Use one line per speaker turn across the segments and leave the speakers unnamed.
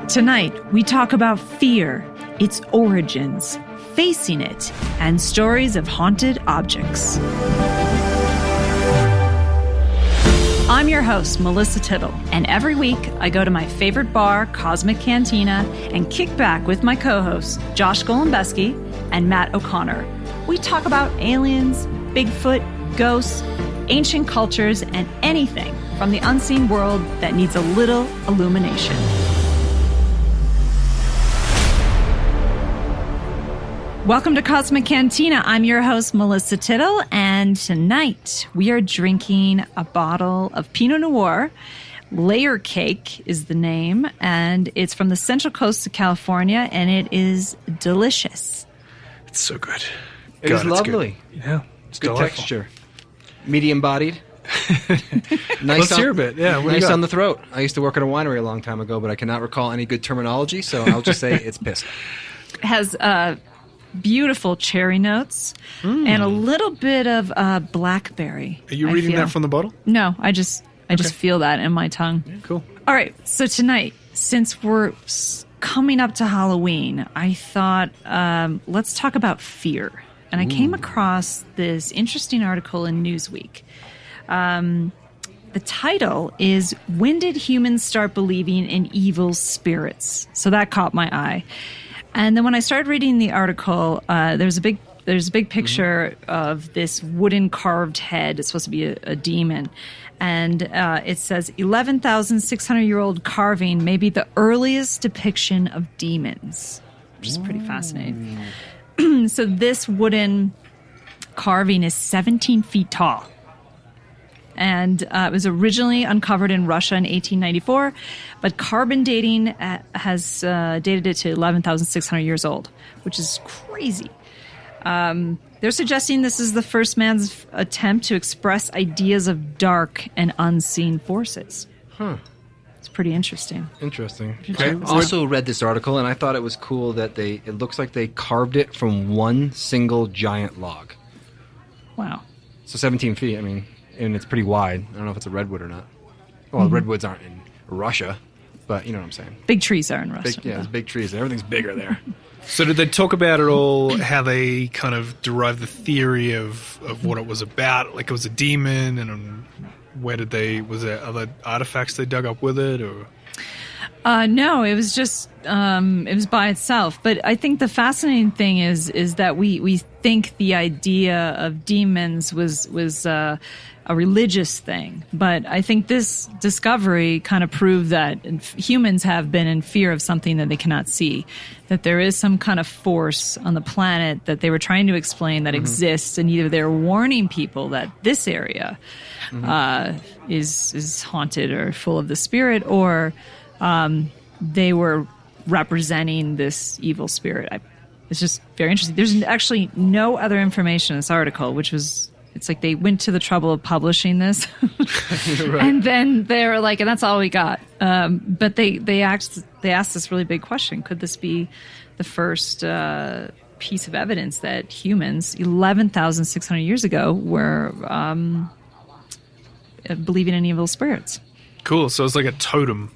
Tonight, we talk about fear, its origins, facing it, and stories of haunted objects. I'm your host, Melissa Tittle, and every week I go to my favorite bar, Cosmic Cantina, and kick back with my co-hosts, Josh Golombeski and Matt O'Connor. We talk about aliens, Bigfoot, ghosts, ancient cultures, and anything from the unseen world that needs a little illumination. Welcome to Cosmic Cantina. I'm your host, Melissa Tittle, and tonight we are drinking a bottle of Pinot Noir. Layer Cake is the name, and it's from the Central Coast of California, and it is delicious.
It's so good.
It is lovely.
Good. Yeah,
it's good delightful. Texture. Medium-bodied.
Let's hear a bit. Yeah,
nice on the throat. I used to work at a winery a long time ago, but I cannot recall any good terminology, so I'll just say it's piss.
It has beautiful cherry notes and a little bit of blackberry.
Are you reading that from the bottle?
No, I just feel that in my tongue.
Yeah, cool.
All right, so tonight, since we're coming up to Halloween, I thought let's talk about fear. And I came across this interesting article in Newsweek. The title is "When Did Humans Start Believing in Evil Spirits?" So that caught my eye. And then when I started reading the article, there's a big picture of this wooden carved head. It's supposed to be a demon. And it says 11,600-year-old carving may be the earliest depiction of demons, which is pretty fascinating. So this wooden carving is 17 feet tall. And it was originally uncovered in Russia in 1894, but carbon dating has dated it to 11,600 years old, which is crazy. They're suggesting this is the first man's attempt to express ideas of dark and unseen forces.
Huh.
It's pretty interesting.
Interesting. I also read this article, and I thought it was cool that it looks like they carved it from one single giant log.
Wow.
So 17 feet, I mean... And it's pretty wide. I don't know if it's a redwood or not. Well, redwoods aren't in Russia, but you know what I'm saying.
Big trees are in Russia.
There's big trees. Everything's bigger there.
So did they talk about it all, how they kind of derived the theory of what it was about? Like it was a demon, and was there other artifacts they dug up with it? Or?
No, it was just, it was by itself. But I think the fascinating thing is that we think the idea of demons was a religious thing. But I think this discovery kind of proved that humans have been in fear of something that they cannot see, that there is some kind of force on the planet that they were trying to explain that exists, and either they're warning people that this area is haunted or full of the spirit, or they were representing this evil spirit. It's just very interesting. There's actually no other information in this article, which was, it's like they went to the trouble of publishing this. Right. And then they were like, and that's all we got. But they asked this really big question. Could this be the first piece of evidence that humans, 11,600 years ago, were believing in evil spirits? Cool.
So it's like a totem.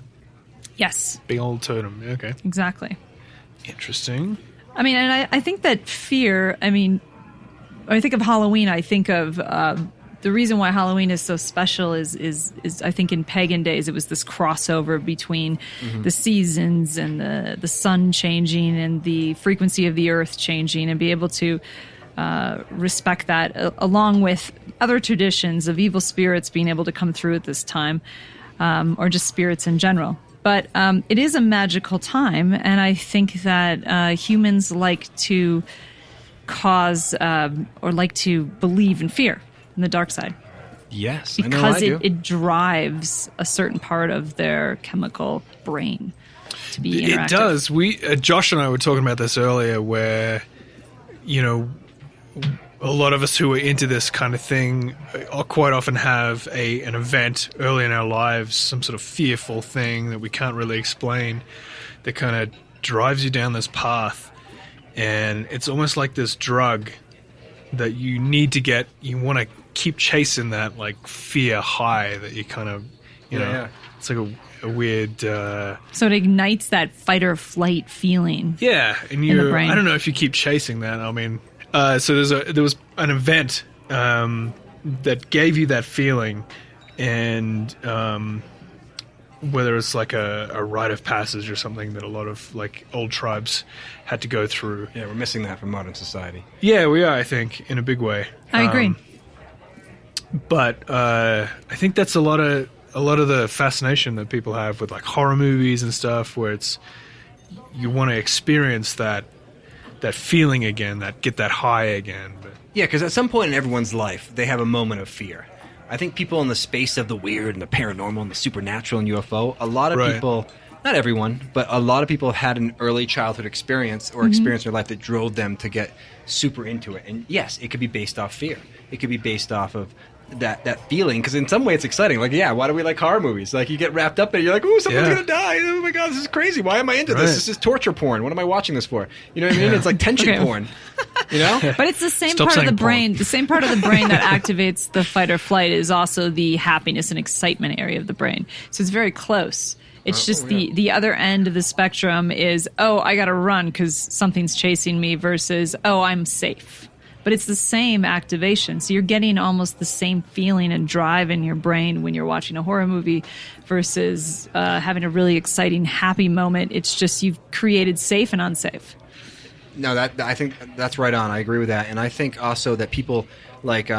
Yes.
Big old totem. Okay.
Exactly.
Interesting.
I mean, and I think that fear, I mean, when I think of Halloween, I think of the reason why Halloween is so special is I think in pagan days it was this crossover between the seasons and the sun changing and the frequency of the earth changing, and be able to respect that along with other traditions of evil spirits being able to come through at this time, or just spirits in general. But it is a magical time, and I think that humans like to cause or like to believe in fear, in the dark side.
Yes,
because it drives a certain part of their chemical brain to be interactive. It
does. Josh and I were talking about this earlier, where a lot of us who are into this kind of thing quite often have an event early in our lives, some sort of fearful thing that we can't really explain, that kind of drives you down this path. And it's almost like this drug that you need to get. You want to keep chasing that like fear high that you kind of, you know.
Yeah.
It's like weird.
So it ignites that fight or flight feeling.
Yeah, and
in the brain.
I don't know if you keep chasing that. I mean, so there was an event that gave you that feeling, and whether it's like a rite of passage or something that a lot of like old tribes had to go through.
Yeah, we're missing that from modern society.
Yeah, we are, I think, in a big way.
I agree.
But I think that's a lot of the fascination that people have with like horror movies and stuff, where it's you want to experience that feeling again, get that high again. But
Yeah, because at some point in everyone's life, they have a moment of fear. I think people in the space of the weird and the paranormal and the supernatural and UFO, a lot of
Right.
people, not everyone, but a lot of people have had an early childhood experience or experience in their life that drove them to get super into it. And yes, it could be based off fear. It could be based off of that feeling, because in some way it's exciting. Like, yeah, why do we like horror movies? Like, you get wrapped up in it, you're like, oh, someone's
Yeah.
gonna die. Oh my god, this is crazy. Why am I into
Right.
this? This is torture porn. What am I watching this for? You know what I mean? It's like tension
Okay.
porn. You know?
But it's the same
Stop
part of the
saying
brain.
porn.
The same part of the brain that activates the fight or flight is also the happiness and excitement area of the brain. So it's very close. It's just the other end of the spectrum is, oh, I got to run because something's chasing me, versus, oh, I'm safe. But it's the same activation. So you're getting almost the same feeling and drive in your brain when you're watching a horror movie versus having a really exciting, happy moment. It's just you've created safe and unsafe.
No, I think that's right on. I agree with that, and I think also that people like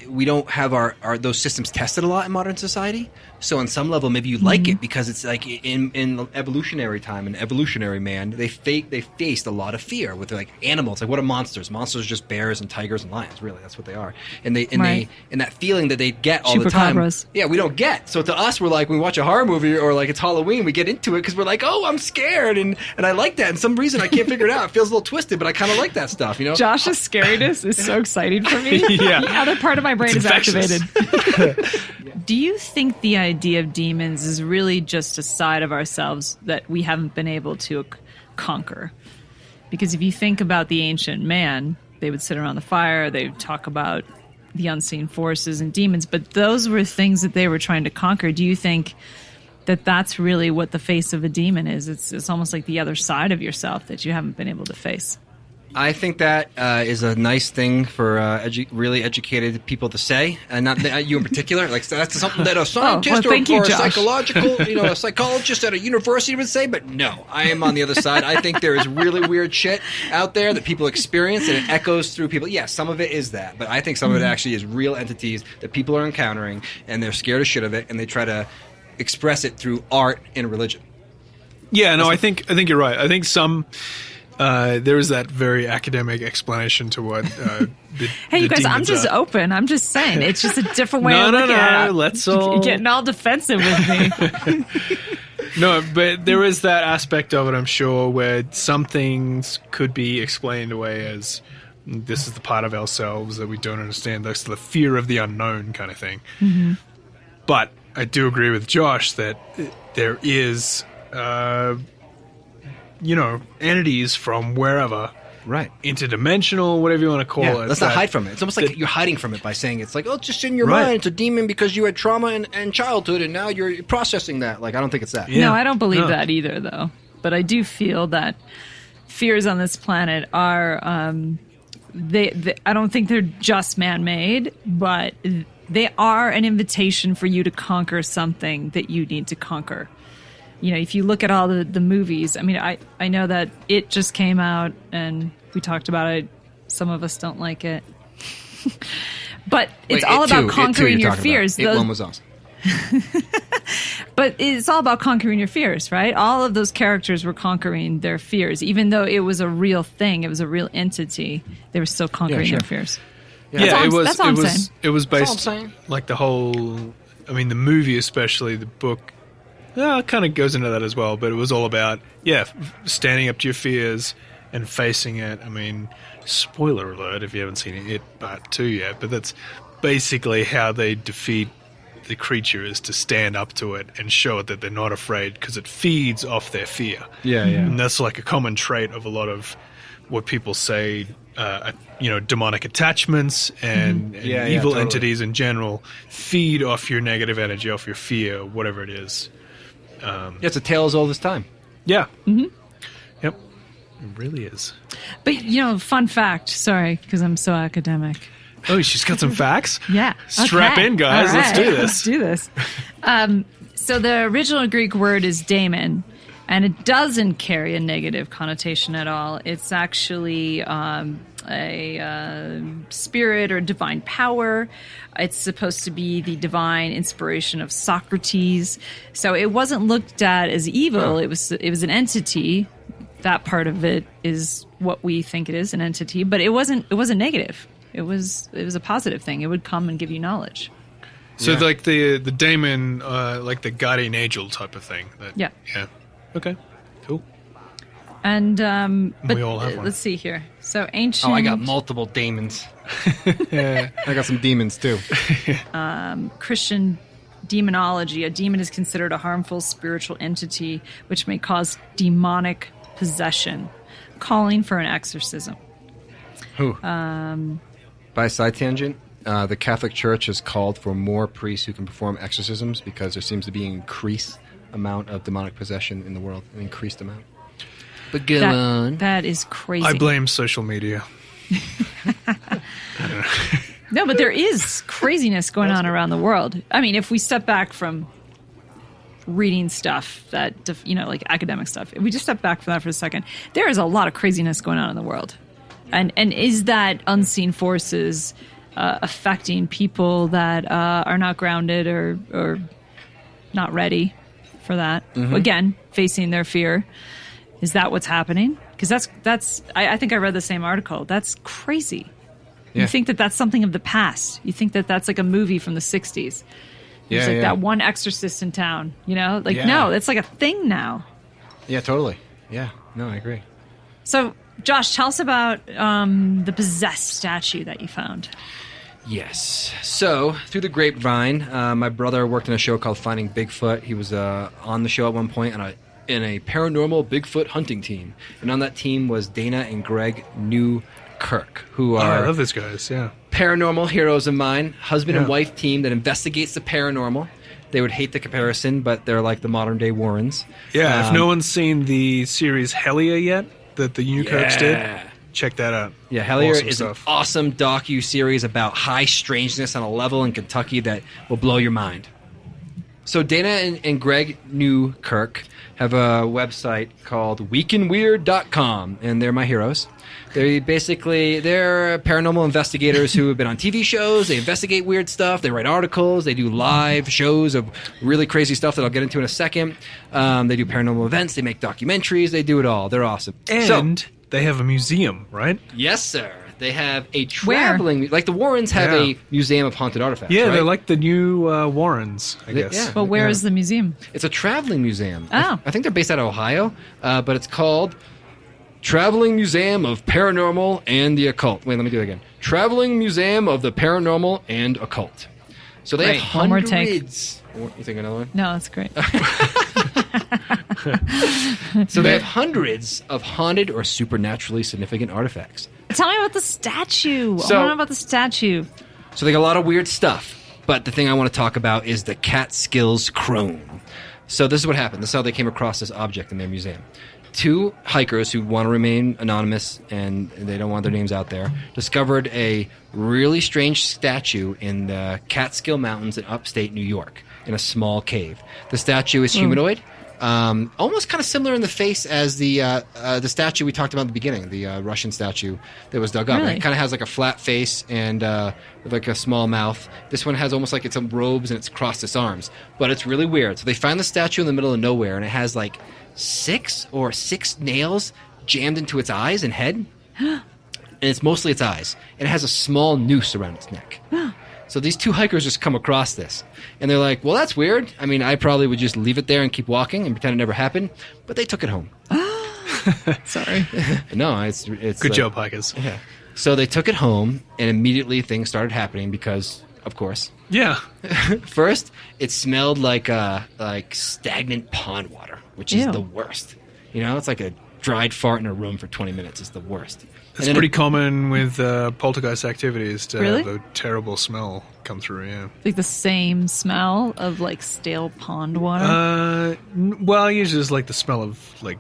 we don't have our those systems tested a lot in modern society. So on some level, maybe you like it because it's like in evolutionary time and evolutionary man, they faced a lot of fear with like animals. Like, what are monsters? Monsters are just bears and tigers and lions. Really, that's what they are. And that feeling that they get all the time.
Chupacabras.
Yeah, we don't get. So to us, we're like, when we watch a horror movie or like it's Halloween, we get into it because we're like, oh, I'm scared, and I like that. And some reason I can't figure it out. It feels a little twisted, but I kind of like that stuff. You know.
Josh's scariness is so exciting for me.
Yeah.
The other part of my brain is
infectious.
activated. Do you think the idea of demons is really just a side of ourselves that we haven't been able to conquer? Because if you think about the ancient man, they would sit around the fire, they would talk about the unseen forces and demons, but those were things that they were trying to conquer. Do you think that that's really what the face of a demon is? It's almost like the other side of yourself that you haven't been able to face.
I think that is a nice thing for really educated people to say, and not you in particular. Like, that's something that a scientist
thank you,
or a
Josh.
psychological, a psychologist at a university would say. But no, I am on the other side. I think there is really weird shit out there that people experience, and it echoes through people. Yes, some of it is that, but I think some of it actually is real entities that people are encountering, and they're scared as shit of it, and they try to express it through art and religion.
yeah, no, I think you're right. I think some. There is that very academic explanation to what
Hey, you guys, I'm
demons
just
are.
open. I'm just saying. It's just a different way
No,
of
no,
looking
no,
at it.
let's all-
You're getting all defensive with me.
No, but there is that aspect of it, I'm sure, where some things could be explained away as this is the part of ourselves that we don't understand. That's the fear of the unknown kind of thing. Mm-hmm. But I do agree with Josh that there is, entities from wherever,
Right.
interdimensional, whatever you want to call it.
Let's not
that-
hide from it. It's almost like you're hiding from it by saying it's like, oh, it's just in your
Right.
mind. It's a demon because you had trauma in childhood, and now you're processing that. Like, I don't think it's that.
Yeah.
No, I don't believe
No.
that either, though. But I do feel that fears on this planet are, they I don't think they're just man-made, but they are an invitation for you to conquer something that you need to conquer. If you look at all the movies, I mean, I know that It just came out and we talked about it. Some of us don't like it. But it's
Wait,
all
It
about
Too
conquering
you're
your
talking about.
fears.
It one was awesome.
But it's all about conquering your fears, right? All of those characters were conquering their fears. Even though it was a real thing, it was a real entity, they were still conquering
sure.
their fears.
Yeah,
all
it was.
that's all
It
I'm
was.
saying.
It was
all I'm
based
saying.
like the whole. I mean, the movie, especially the book, kind of goes into that as well. But it was all about standing up to your fears and facing it. I mean, spoiler alert if you haven't seen It Part 2 yet, but that's basically how they defeat the creature, is to stand up to it and show it that they're not afraid, because it feeds off their fear.
Yeah.
And that's like a common trait of a lot of what people say, demonic attachments and
Yeah,
evil
totally.
entities in general feed off your negative energy, off your fear, whatever it is.
It's a tale as old as time.
Yeah. Mm-hmm. Yep. It really is.
But, fun fact. Sorry, because I'm so academic.
Oh, she's got some facts?
Yeah.
Strap in, guys.
All right.
Let's do this.
Let's do this. So the original Greek word is daemon, and it doesn't carry a negative connotation at all. It's actually a spirit or divine power. It's supposed to be the divine inspiration of Socrates. So it wasn't looked at as evil. It was an entity. That part of it is what we think it is, an entity. But it wasn't negative. It was a positive thing. It would come and give you knowledge.
So like the daemon, like the guardian angel type of thing.
Yeah.
Yeah. Okay. Cool.
And but
we all have one.
Let's see here. So ancient.
Oh, I got multiple daemons. I got some demons too.
Christian demonology. A demon is considered a harmful spiritual entity which may cause demonic possession, calling for an exorcism.
Who? By a side tangent, the Catholic Church has called for more priests who can perform exorcisms because there seems to be an increased amount of demonic possession in the world. An increased amount. But go on.
That is crazy.
I blame social media.
No, but there is craziness going on around the world. I mean, if we step back from reading stuff that, like academic stuff, if we just step back from that for a second, there is a lot of craziness going on in the world. And is that unseen forces affecting people that are not grounded or not ready for that? Mm-hmm. Again, facing their fear. Is that what's happening? Because I think I read the same article. That's crazy. Yeah. You think that that's something of the past. You think that that's like a movie from the 60s. There's that one exorcist in town, No, it's like a thing now.
Yeah, totally. Yeah, no, I agree.
So, Josh, tell us about the possessed statue that you found.
Yes. So, through the grapevine, my brother worked on a show called Finding Bigfoot. He was on the show at one point in a paranormal Bigfoot hunting team. And on that team was Dana and Greg Newkirk, who are
I love these guys, yeah.
Paranormal heroes of mine, husband and wife team that investigates the paranormal. They would hate the comparison, but they're like the modern-day Warrens.
Yeah, if no one's seen the series Hellier yet, that the Newkirks did, check that out.
Yeah, Hellier is an awesome docu-series about high strangeness on a level in Kentucky that will blow your mind. So Dana and Greg Newkirk have a website called weekinweird.com, and they're my heroes. They're paranormal investigators who have been on TV shows. They investigate weird stuff. They write articles. They do live shows of really crazy stuff that I'll get into in a second. They do paranormal events. They make documentaries. They do it all. They're awesome.
And they have a museum, right?
Yes, sir. They have a traveling... Like the Warrens have a museum of haunted artifacts,
Yeah,
right?
they're like the new Warrens, I guess.
Yeah.
But where is the museum?
It's a traveling museum.
Oh.
I think they're based out of Ohio, but it's called Traveling Museum of Paranormal and the Occult. Wait, let me do it again. Traveling Museum of the Paranormal and Occult. So they have hundreds...
One more take.
You think another one?
No, that's great.
So they have hundreds of haunted or supernaturally significant artifacts.
Tell me about the statue. I want to know about the statue.
So they got a lot of weird stuff. But the thing I want to talk about is the Catskills Crone. So this is what happened. This is how they came across this object in their museum. Two hikers who want to remain anonymous and they don't want their names out there discovered a really strange statue in the Catskill Mountains in upstate New York in a small cave. The statue is humanoid, almost kind of similar in the face as the statue we talked about in the beginning, the Russian statue that was dug up.
Really?
It kind of has like a flat face and like a small mouth. This one has almost like it's some robes and it's crossed its arms, but it's really weird. So they find the statue in the middle of nowhere and it has like six nails jammed into its eyes and head. And it's mostly its eyes. And it has a small noose around its neck. So these two hikers just come across this. And they're like, well, that's weird. I mean, I probably would just leave it there and keep walking and pretend it never happened. But they took it home.
Sorry.
No, it's
Good job, hikers.
Yeah. So they took it home and immediately things started happening because, of course.
Yeah.
First, it smelled like stagnant pond water, which is the worst. You know, it's like a dried fart in a room for 20 minutes is the worst.
It's pretty common with poltergeist activities to
Really?
have a terrible smell come through, yeah.
Like the same smell of like stale pond water.
Well, usually it's like the smell of like